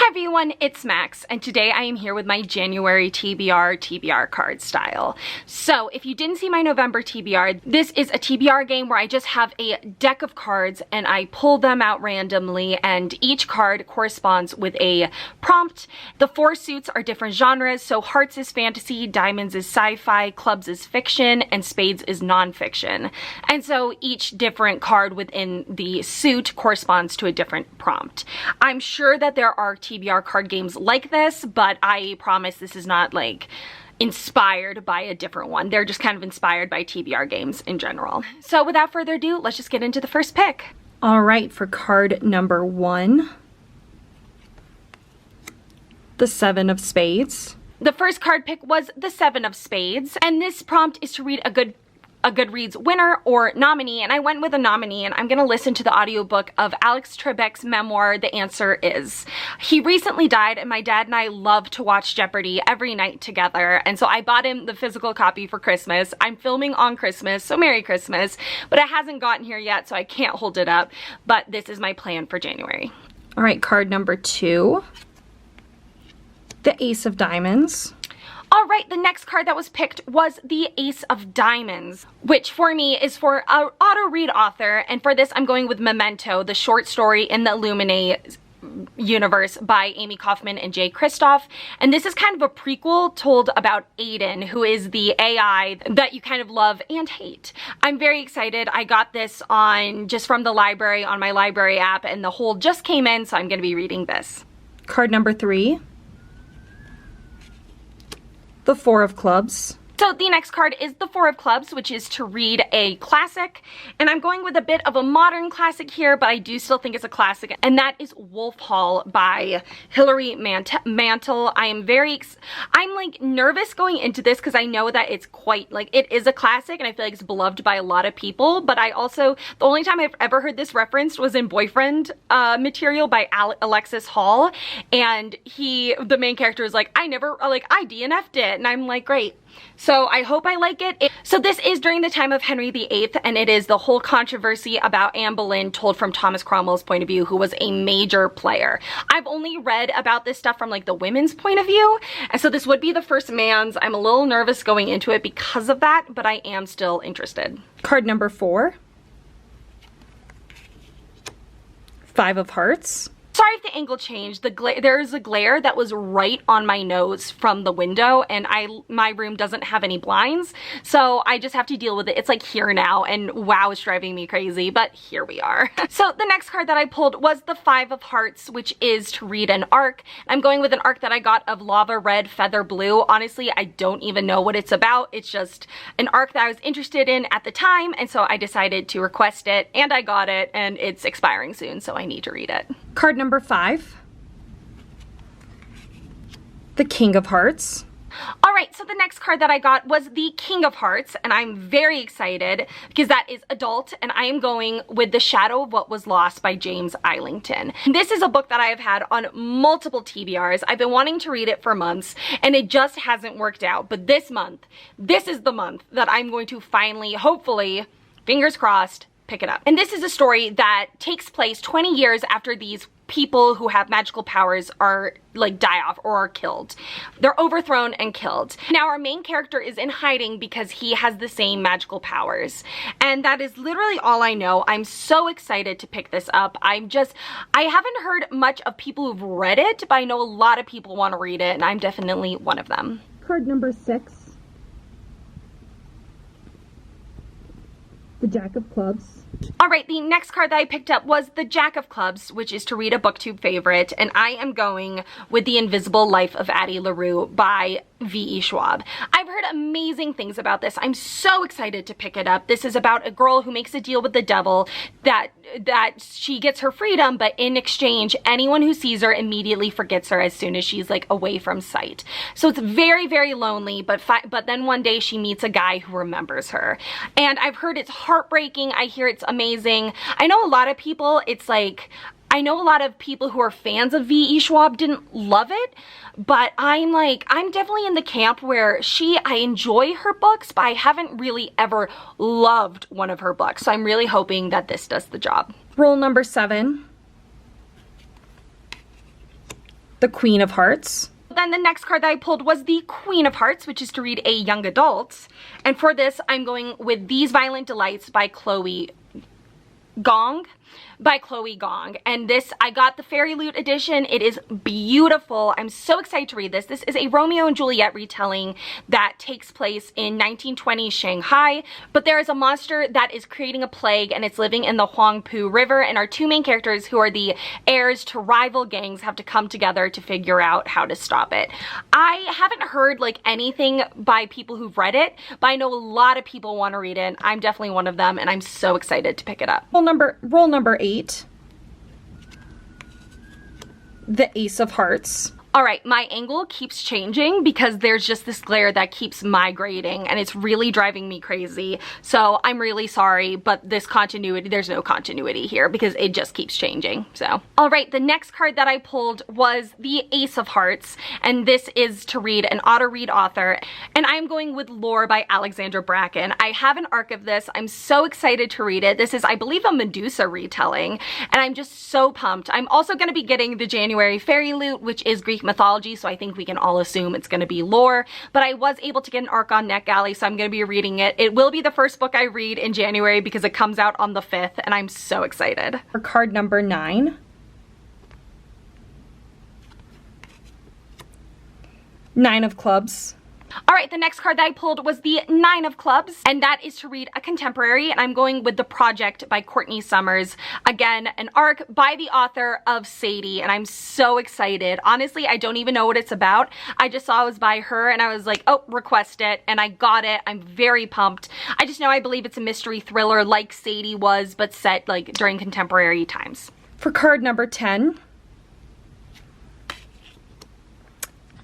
everyone, it's Max, and today I am here with my January TBR card style. So if you didn't see my November TBR, this is a TBR game where I just have a deck of cards and I pull them out randomly, and each card corresponds with a prompt. The 4 suits are different genres, so hearts is fantasy, diamonds is sci-fi, clubs is fiction, and spades is non-fiction. And so each different card within the suit corresponds to a different prompt. I'm sure that there are TBR card games like this, but I promise this is not like inspired by a different one. They're just kind of inspired by TBR games in general. So without further ado, let's just get into the first pick. All right, for card number 1, the 7 of Spades. The first card pick was the 7 of Spades, and this prompt is to read a Goodreads winner or nominee, and I went with a nominee, and I'm gonna listen to the audiobook of Alex Trebek's memoir, The Answer Is. He recently died, and my dad and I love to watch Jeopardy every night together, and so I bought him the physical copy for Christmas. I'm filming on Christmas, so Merry Christmas, but it hasn't gotten here yet, so I can't hold it up, but this is my plan for January. All right, card number 2, the Ace of Diamonds. All right, the next card that was picked was the Ace of Diamonds, which for me is for an auto-read author, and for this I'm going with Memento, the short story in the Illuminate universe by Amy Kaufman and Jay Kristoff. And this is kind of a prequel told about Aiden, who is the AI that you kind of love and hate. I'm very excited. I got this just from the library on my library app, and the hold just came in, so I'm going to be reading this. Card number 3. The 4 of Clubs. So the next card is the 4 of Clubs, which is to read a classic, and I'm going with a bit of a modern classic here, but I do still think it's a classic, and that is Wolf Hall by Hilary Mantel. I'm like nervous going into this because I know that it's quite, like, it is a classic, and I feel like it's beloved by a lot of people, but I also, the only time I've ever heard this referenced was in Boyfriend material by Alexis Hall, and the main character is like, I DNF'd it, and I'm like, great. So I hope I like it. So this is during the time of Henry VIII, and it is the whole controversy about Anne Boleyn told from Thomas Cromwell's point of view, who was a major player. I've only read about this stuff from like the women's point of view, and so this would be the first man's. I'm a little nervous going into it because of that, but I am still interested. Card number 4. 5 of Hearts. Sorry if the angle changed. There is a glare that was right on my nose from the window, and my room doesn't have any blinds, so I just have to deal with it. It's like here now, and wow, it's driving me crazy, but here we are. So the next card that I pulled was the 5 of Hearts, which is to read an arc. I'm going with an arc that I got of Lava Red, Feather Blue. Honestly, I don't even know what it's about. It's just an arc that I was interested in at the time, and so I decided to request it, and I got it, and it's expiring soon, so I need to read it. Card number 5, the King of Hearts. All right, so the next card that I got was the King of Hearts, and I'm very excited because that is adult, and I am going with The Shadow of What Was Lost by James Islington. This is a book that I have had on multiple TBRs. I've been wanting to read it for months, and it just hasn't worked out, but this is the month that I'm going to finally, hopefully, fingers crossed, pick it up. And this is a story that takes place 20 years after these people who have magical powers are like die off or are killed. They're overthrown and killed. Now our main character is in hiding because he has the same magical powers. And that is literally all I know. I'm so excited to pick this up. I haven't heard much of people who've read it, but I know a lot of people want to read it, and I'm definitely one of them. Card number 6. The Jack of Clubs. All right, the next card that I picked up was the Jack of Clubs, which is to read a BookTube favorite, and I am going with The Invisible Life of Addie LaRue by V.E. Schwab. I've heard amazing things about this. I'm so excited to pick it up. This is about a girl who makes a deal with the devil that she gets her freedom, but in exchange, anyone who sees her immediately forgets her as soon as she's like away from sight. So it's very, very lonely, but then one day she meets a guy who remembers her. And I've heard it's heartbreaking. I hear it's amazing. I know a lot of people, I know a lot of people who are fans of V.E. Schwab didn't love it, but I'm definitely in the camp where I enjoy her books, but I haven't really ever loved one of her books. So I'm really hoping that this does the job. Rule number 7. the Queen of Hearts. Then the next card that I pulled was the Queen of Hearts, which is to read a young adult. And for this, I'm going with These Violent Delights by Chloe Gong. And this, I got the Fairy Loot edition. It is beautiful. I'm so excited to read this. This is a Romeo and Juliet retelling that takes place in 1920s Shanghai, but there is a monster that is creating a plague and it's living in the Huangpu River, and our two main characters, who are the heirs to rival gangs, have to come together to figure out how to stop it. I haven't heard like anything by people who've read it, but I know a lot of people want to read it. I'm definitely one of them, and I'm so excited to pick it up. Roll number 8. The Ace of Hearts. All right, my angle keeps changing because there's just this glare that keeps migrating and it's really driving me crazy. So I'm really sorry, but this continuity, there's no continuity here because it just keeps changing. So, all right, the next card that I pulled was the Ace of Hearts, and this is to read an auto-read author, and I'm going with Lore by Alexandra Bracken. I have an arc of this. I'm so excited to read it. This is, I believe, a Medusa retelling, and I'm just so pumped. I'm also going to be getting the January Fairy Loot, which is Greek mythology, so I think we can all assume it's going to be Lore, but I was able to get an arc on NetGalley, so I'm going to be reading it. It will be the first book I read in January because it comes out on the 5th, and I'm so excited. For card number 9. Nine of Clubs. All right, the next card that I pulled was the Nine of Clubs, and that is to read a contemporary, and I'm going with The Project by Courtney Summers. Again, an arc by the author of Sadie, and I'm so excited. Honestly, I don't even know what it's about. I just saw it was by her, and I was like, oh, request it, and I got it. I'm very pumped. I just know I believe it's a mystery thriller like Sadie was, but set like during contemporary times. For card number 10.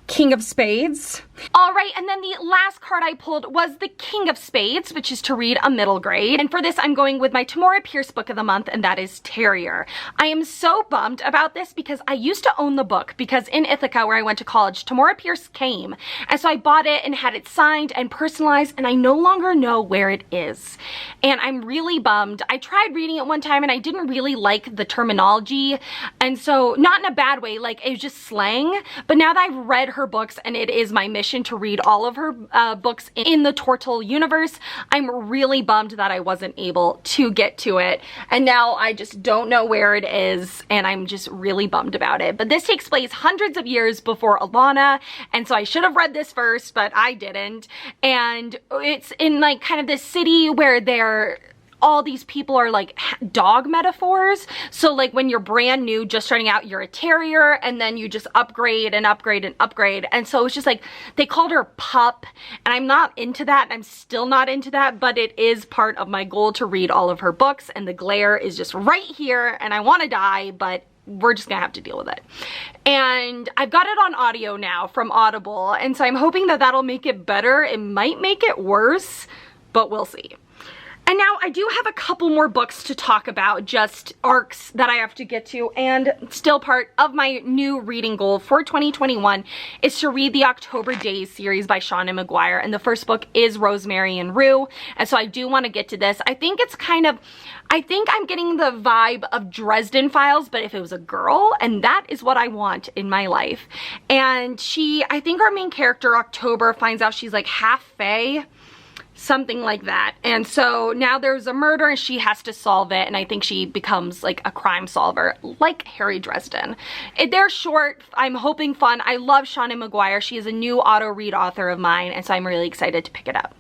King of Spades. All right, and then the last card I pulled was the King of Spades, which is to read a middle grade. And for this, I'm going with my Tamora Pierce book of the month, and that is Terrier. I am so bummed about this because I used to own the book because in Ithaca, where I went to college, Tamora Pierce came. And so I bought it and had it signed and personalized, and I no longer know where it is. And I'm really bummed. I tried reading it one time and I didn't really like the terminology. And so, not in a bad way, like it was just slang. But now that I've read her books, and it is my mission to read all of her books in the Tortle universe, I'm really bummed that I wasn't able to get to it, and now I just don't know where it is, and I'm just really bummed about it. But this takes place hundreds of years before Alana, and so I should have read this first, but I didn't. And it's in like kind of this city where all these people are like dog metaphors. So like when you're brand new, just starting out, you're a terrier, and then you just upgrade and upgrade and upgrade. And so it's just like, they called her Pup, and I'm not into that. I'm still not into that, but it is part of my goal to read all of her books, and the glare is just right here, and I want to die, but we're just gonna have to deal with it. And I've got it on audio now from Audible, and so I'm hoping that that'll make it better. It might make it worse, but we'll see. And now I do have a couple more books to talk about, just arcs that I have to get to, and still part of my new reading goal for 2021 is to read the October Days series by Seanan McGuire, and the first book is Rosemary and Rue, and so I do want to get to this. I think it's kind of, I think I'm getting the vibe of Dresden Files, but if it was a girl, and that is what I want in my life. And I think our main character, October, finds out she's like half fae, something like that. And so now there's a murder and she has to solve it, and I think she becomes like a crime solver, like Harry Dresden. They're short, I'm hoping fun. I love Seanan McGuire. She is a new auto-read author of mine, and so I'm really excited to pick it up.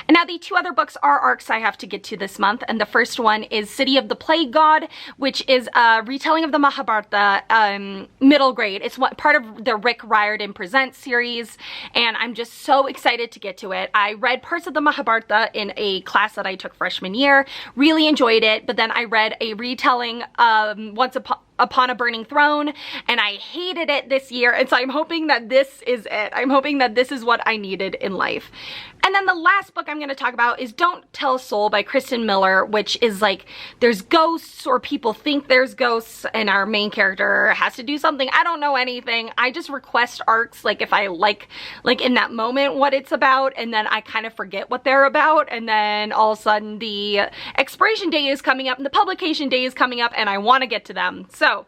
And now the two other books are arcs I have to get to this month, and the first one is City of the Plague God, which is a retelling of the Mahabharata middle grade. It's part of the Rick Riordan Presents series, and I'm just so excited to get to it. I read parts of the Mahabharata in a class that I took freshman year, really enjoyed it, but then I read a retelling Once Upon a Burning Throne, and I hated it this year, and so I'm hoping that this is it. I'm hoping that this is what I needed in life. And then the last book I'm going to talk about is Don't Tell a Soul by Kristen Miller, which is like, there's ghosts, or people think there's ghosts, and our main character has to do something. I don't know anything. I just request arcs, like if I like in that moment what it's about, and then I kind of forget what they're about, and then all of a sudden the expiration date is coming up and the publication day is coming up, and I want to get to them. So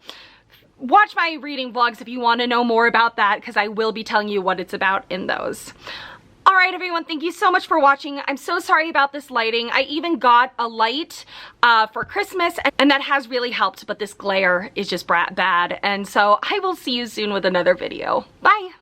watch my reading vlogs if you want to know more about that, because I will be telling you what it's about in those. Alright everyone, thank you so much for watching. I'm so sorry about this lighting. I even got a light for Christmas, and that has really helped, but this glare is just bad. And so I will see you soon with another video. Bye!